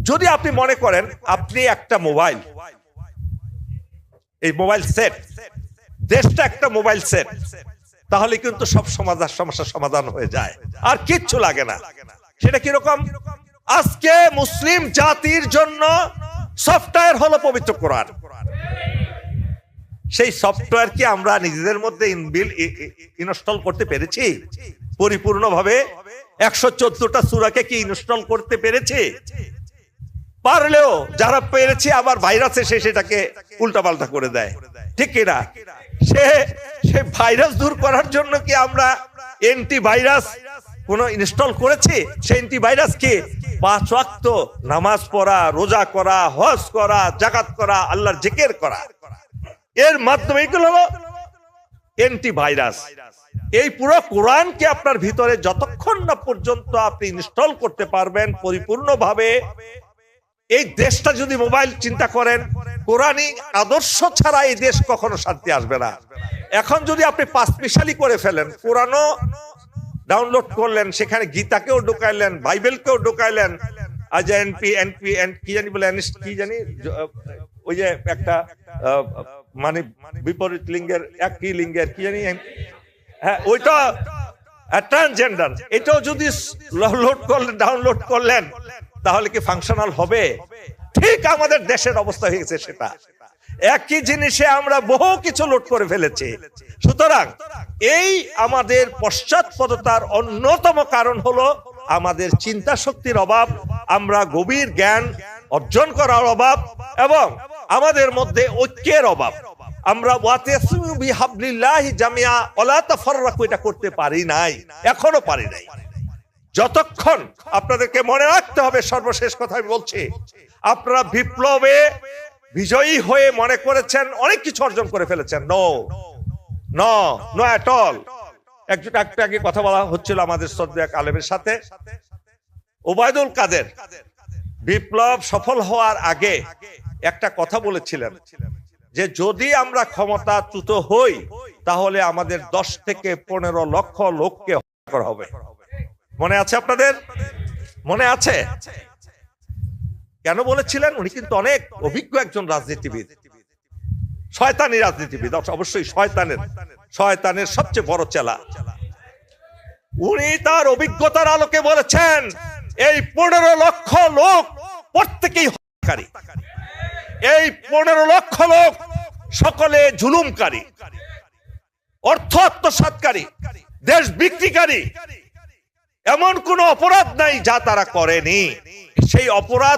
যদি আপনি মনে করেন আপনি একটা মোবাইল, এই মোবাইল সেট, দেশটা একটা মোবাইল সেট, তাহলে কিন্তু সব সমস্যার সমাধান হয়ে যায়, আর কিচ্ছু লাগে না। সেটা কিরকম? আজকে মুসলিম জাতির জন্য সফটওয়্যার হলো পবিত্র কোরআন। সেই সফটওয়্যার কি আমরা নিজেদের মধ্যে ইনস্টল করতে পেরেছি পরিপূর্ণভাবে? 114টা সূরাকে কি ইনস্টল করতে পেরেছি? পারলেও যারা পেরেছে আবার ভাইরাস এসে সেটাকে উল্টাপাল্টা করে দেয়, ঠিক কিনা? সে ভাইরাস দূর করার জন্য কি আমরা অ্যান্টিভাইরাস কোন ইনস্টল করেছি? সেই অ্যান্টিভাইরাস কি 5 ওয়াক্ত নামাজ পড়া, রোজা করা, হজ করা, যাকাত করা, আল্লাহর জিকির করা, এর মাধ্যমে এগুলো হলো অ্যান্টিভাইরাস। এই পুরো কোরআনকে আপনার ভিতরে যতক্ষণ না পর্যন্ত আপনি ইনস্টল করতে পারবেন পরিপূর্ণভাবে, এই দেশটা যদি মোবাইল চিন্তা করেন, কোরআনী আদর্শ ছাড়া এই দেশ কখনো শান্তি আসবে না। এখন যদি আপনি পাঁচমিশালি করে ফেলেন, কোরআনও ডাউনলোড করলেন, সেখানে গীতাকেও ঢুকাইলেন, বাইবেলকেও ঢুকাইলেন, আজ এনপি কি জানি বলে, কি জানি, ওই যে একটা মানে বিপরীত লিঙ্গের একই লিঙ্গের কি জানি, হ্যাঁ ওইটা ট্রান্সজেন্ডার, এটাও যদি ডাউনলোড করলেন, তাহলে কি ফাংশনাল হবে? ঠিক আমাদের দেশের অবস্থা হয়ে গেছে সেটা। একই জিনিসে আমরা বহু কিছু লোড করে ফেলেছি। সুতরাং এই আমাদের পশ্চাৎপদতার অন্যতম কারণ হলো আমাদের চিন্তা শক্তির অভাব, আমরা গভীর জ্ঞান অর্জন করার অভাব, এবং আমাদের মধ্যে ঐক্যের অভাব। আমরা ওয়াতাসিমু বিহাবলিল্লাহি জামিআ ওয়ালা তাফাররাকু এটা করতে পারি নাই, এখনো পারি নাই। যতক্ষণ আপনাদেরকে মনে রাখতে হবে, সর্বশেষ কথা আমি বলছি, আপনারা বিপ্লবে বিজয়ী হয়ে মনে করেছেন অনেক কিছু অর্জন করে ফেলেছেন। No at all. একটু আগে কথা বলা হচ্ছিল আমাদের শ্রদ্ধেয় আলেমের সাথে, ওবায়দুল কাদের বিপ্লব সফল হওয়ার আগে একটা কথা বলেছিলেন যে যদি আমরা ক্ষমতাচ্যুত হই তাহলে আমাদের 10 থেকে 15 লক্ষ লোককে হত্যা করা হবে। মনে আছে আপনাদের? মনে আছে? কেন বলেছিলেন? উনি কিন্তু অনেক অভিজ্ঞ একজন রাজনীতিবিদ, শয়তানি রাজনীতিবিদ, অবশ্যই শয়তানের সবচেয়ে বড় চেলা। উনি তার অভিজ্ঞতার আলোকে বলেছেন এই 15 লক্ষ লোক প্রত্যেকেই হত্যাকারী, এই 15 লক্ষ লোক সকলে জুলুমকারী, অর্থ আত্মসাৎকারী, দেশ বিক্রিকারী, এমন কোন অপরাধ নাই যা তারা করেনি। সেই অপরাধ